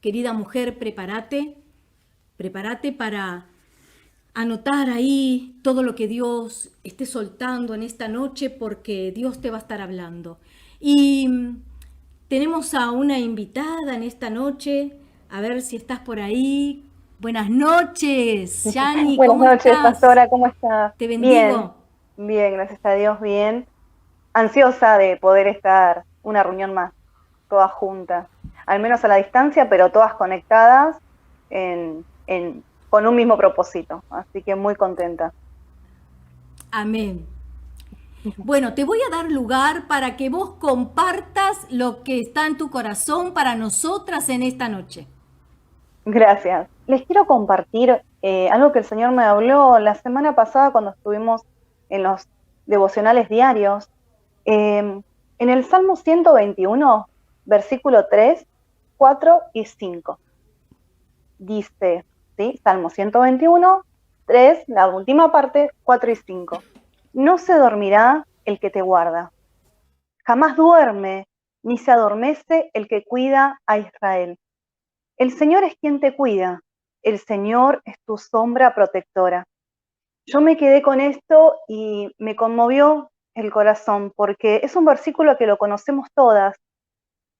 querida mujer, prepárate para anotar ahí todo lo que Dios esté soltando en esta noche porque Dios te va a estar hablando. Y tenemos a una invitada en esta noche, a ver si estás por ahí. Buenas noches, Yani, Buenas ¿cómo noches, estás? pastora, ¿cómo está? Te Bien, bendigo. bien, gracias a Dios, bien. Ansiosa de poder estar una reunión más, todas juntas, al menos a la distancia, pero todas conectadas con un mismo propósito. Así que muy contenta. Amén. Bueno, te voy a dar lugar para que vos compartas lo que está en tu corazón para nosotras en esta noche. Gracias. Les quiero compartir algo que el Señor me habló la semana pasada cuando estuvimos en los devocionales diarios. En el Salmo 121, versículo 3, 4 y 5. Dice, ¿sí? Salmo 121, 3, la última parte, 4 y 5. No se dormirá el que te guarda, jamás duerme, ni se adormece el que cuida a Israel. El Señor es quien te cuida, el Señor es tu sombra protectora. Yo me quedé con esto y me conmovió el corazón, porque es un versículo que lo conocemos todas,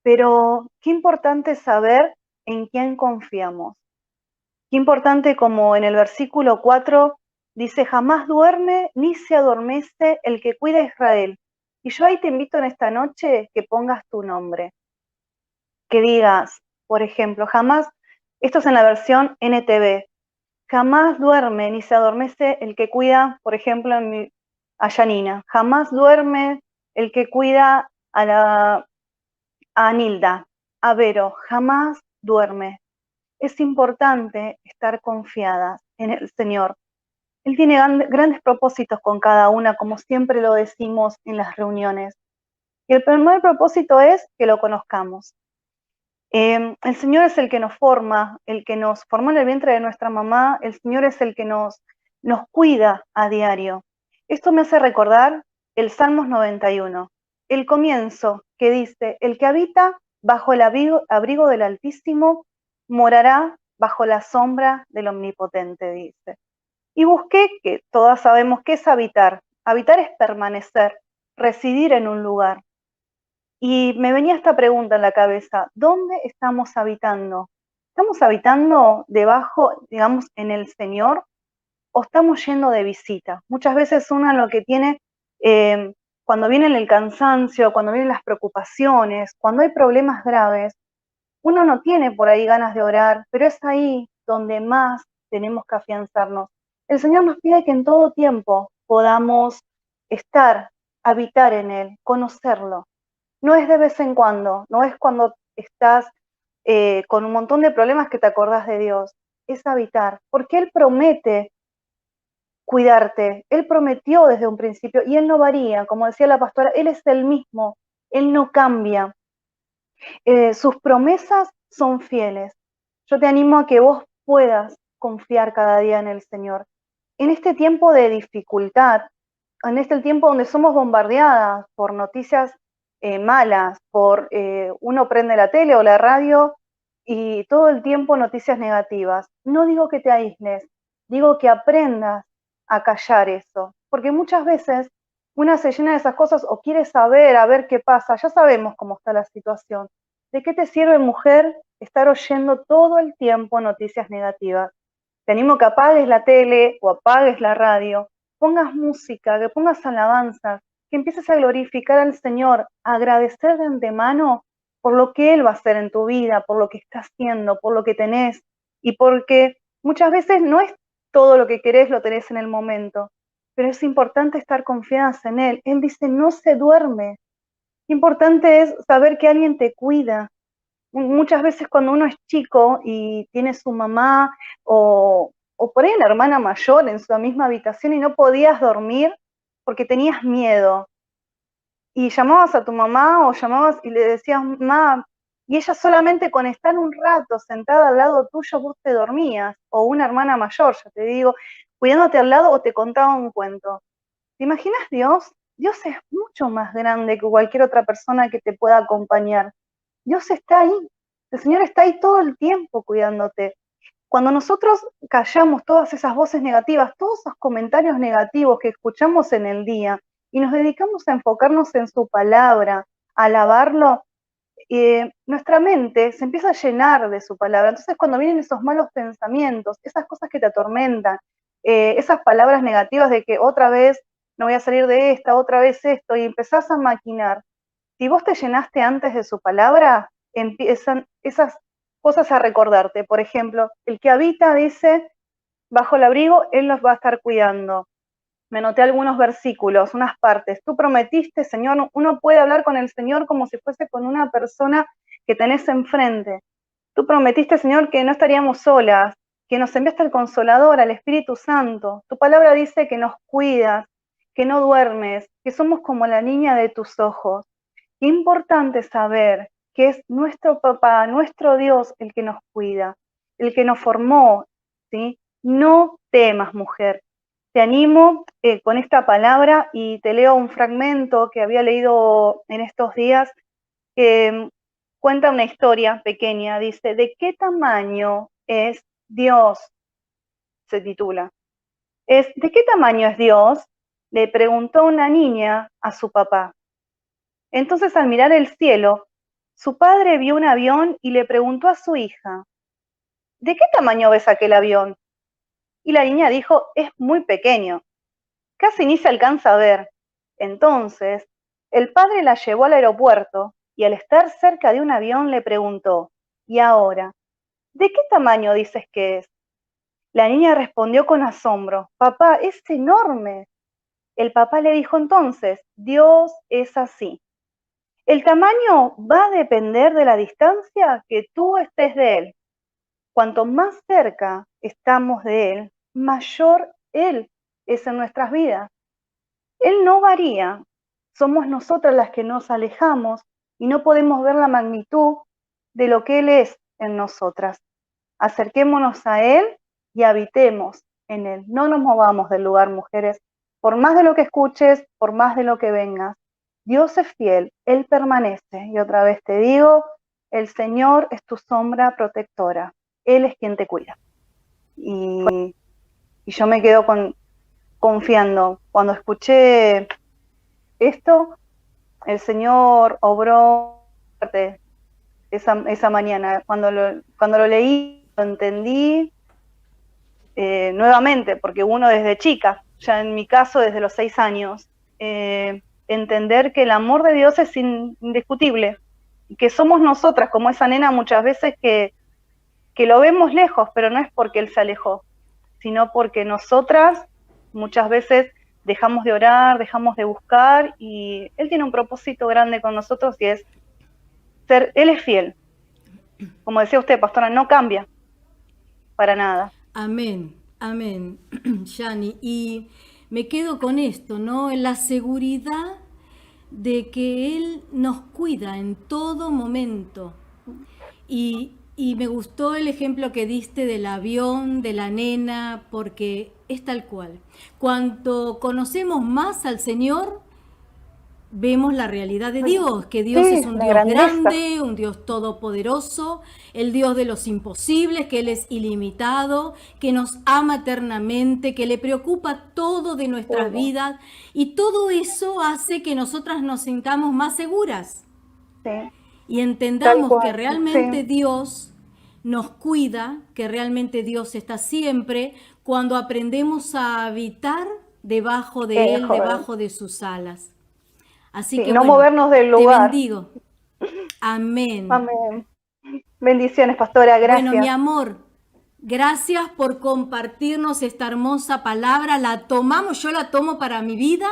pero qué importante saber en quién confiamos. Qué importante como en el versículo 4 dice, jamás duerme ni se adormece el que cuida a Israel. Y yo ahí te invito en esta noche que pongas tu nombre, que digas, por ejemplo, jamás, esto es en la versión NTV, jamás duerme ni se adormece el que cuida, por ejemplo, a Yanina, jamás duerme el que cuida a Nilda, a Vero, jamás duerme. Es importante estar confiadas en el Señor. Él tiene grandes propósitos con cada una, como siempre lo decimos en las reuniones. Y el primer propósito es que lo conozcamos. El Señor es el que nos forma, el que nos formó en el vientre de nuestra mamá, el Señor es el que nos cuida a diario. Esto me hace recordar el Salmos 91, el comienzo que dice, el que habita bajo el abrigo del Altísimo morará bajo la sombra del Omnipotente, dice. Y busqué, que todas sabemos qué es habitar. Habitar es permanecer, residir en un lugar. Y me venía esta pregunta en la cabeza, ¿dónde estamos habitando? ¿Estamos habitando debajo, digamos, en el Señor o estamos yendo de visita? Muchas veces uno lo que tiene, eh, cuando viene el cansancio, cuando vienen las preocupaciones, cuando hay problemas graves, uno no tiene por ahí ganas de orar, pero es ahí donde más tenemos que afianzarnos. El Señor nos pide que en todo tiempo podamos estar, habitar en Él, conocerlo. No es de vez en cuando, no es cuando estás con un montón de problemas que te acordás de Dios, es habitar, porque Él promete cuidarte, Él prometió desde un principio y Él no varía, como decía la pastora, Él es el mismo, Él no cambia, sus promesas son fieles. Yo te animo a que vos puedas confiar cada día en el Señor. En este tiempo de dificultad, en este tiempo donde somos bombardeadas por noticias malas, uno prende la tele o la radio y todo el tiempo noticias negativas. No digo que te aísles, digo que aprendas a callar eso, porque muchas veces una se llena de esas cosas o quiere saber, a ver qué pasa, ya sabemos cómo está la situación. ¿De qué te sirve, mujer, estar oyendo todo el tiempo noticias negativas? Te animo a que apagues la tele o apagues la radio, pongas música, que pongas alabanzas, que empieces a glorificar al Señor, a agradecer de antemano por lo que Él va a hacer en tu vida, por lo que estás haciendo, por lo que tenés, y porque muchas veces no es todo lo que querés, lo tenés en el momento, pero es importante estar confiadas en Él. Él dice, no se duerme. Importante es saber que alguien te cuida. Muchas veces cuando uno es chico y tiene su mamá o por ahí la hermana mayor en su misma habitación y no podías dormir porque tenías miedo y llamabas a tu mamá o llamabas y le decías, mamá, y ella solamente con estar un rato sentada al lado tuyo vos te dormías, o una hermana mayor, ya te digo, cuidándote al lado o te contaba un cuento. ¿Te imaginas Dios? Dios es mucho más grande que cualquier otra persona que te pueda acompañar. Dios está ahí. El Señor está ahí todo el tiempo cuidándote. Cuando nosotros callamos todas esas voces negativas, todos esos comentarios negativos que escuchamos en el día y nos dedicamos a enfocarnos en su palabra, a alabarlo, nuestra mente se empieza a llenar de su palabra. Entonces cuando vienen esos malos pensamientos, esas cosas que te atormentan, esas palabras negativas de que otra vez no voy a salir de esta, otra vez esto, y empezás a maquinar, si vos te llenaste antes de su palabra, empiezan esas cosas a recordarte. Por ejemplo, el que habita, dice, bajo el abrigo, Él nos va a estar cuidando. Me anoté algunos versículos, unas partes. Tú prometiste, Señor, uno puede hablar con el Señor como si fuese con una persona que tenés enfrente. Tú prometiste, Señor, que no estaríamos solas, que nos enviaste al Consolador, al Espíritu Santo. Tu palabra dice que nos cuidas, que no duermes, que somos como la niña de tus ojos. Qué importante saber que es nuestro papá, nuestro Dios el que nos cuida, el que nos formó, ¿sí? No temas, mujer. Te animo con esta palabra y te leo un fragmento que había leído en estos días. Cuenta una historia pequeña, dice, ¿de qué tamaño es Dios? Se titula. ¿De qué tamaño es Dios? Le preguntó una niña a su papá. Entonces, al mirar el cielo, su padre vio un avión y le preguntó a su hija, ¿de qué tamaño ves aquel avión? Y la niña dijo, es muy pequeño, casi ni se alcanza a ver. Entonces, el padre la llevó al aeropuerto y al estar cerca de un avión le preguntó, ¿y ahora? ¿De qué tamaño dices que es? La niña respondió con asombro, papá, es enorme. El papá le dijo entonces, Dios es así. El tamaño va a depender de la distancia que tú estés de Él. Cuanto más cerca estamos de Él, mayor Él es en nuestras vidas. Él no varía, somos nosotras las que nos alejamos y no podemos ver la magnitud de lo que Él es en nosotras. Acerquémonos a Él y habitemos en Él. No nos movamos del lugar, mujeres, por más de lo que escuches, por más de lo que vengas. Dios es fiel, Él permanece. Y otra vez te digo, el Señor es tu sombra protectora. Él es quien te cuida. Y yo me quedo confiando. Cuando escuché esto, el Señor obró fuerte esa mañana. Cuando lo leí, lo entendí nuevamente, porque uno desde chica, ya en mi caso desde los 6 años, entender que el amor de Dios es indiscutible, y que somos nosotras, como esa nena muchas veces que lo vemos lejos, pero no es porque Él se alejó, sino porque nosotras muchas veces dejamos de orar, dejamos de buscar, y Él tiene un propósito grande con nosotros y es Él es fiel. Como decía usted, pastora, no cambia para nada. Amén, amén, Yani. Y me quedo con esto, ¿no? En la seguridad de que Él nos cuida en todo momento. Y me gustó el ejemplo que diste del avión, de la nena, porque es tal cual. Cuanto conocemos más al Señor, vemos la realidad de Dios, que Dios Sí, es un la Dios grandeza. grande, un Dios todopoderoso, el Dios de los imposibles, que Él es ilimitado, que nos ama eternamente, que le preocupa todo de nuestras vidas, y todo eso hace que nosotras nos sintamos más seguras. Sí. Y entendamos Tal que cual, realmente sí. Dios nos cuida, que realmente Dios está siempre cuando aprendemos a habitar debajo de Él, debajo de sus alas. Así Sí, que no bueno, movernos del te lugar. bendigo. Amén. Amén. Bendiciones, pastora, Bueno, mi gracias. amor, gracias por compartirnos esta hermosa palabra. La tomamos, yo la tomo para mi vida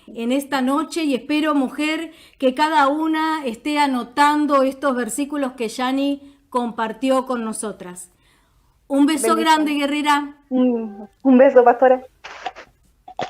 en esta noche y espero, mujer, que cada una esté anotando estos versículos que Yani compartió con nosotras. Un beso grande, guerrera. Un beso, pastora.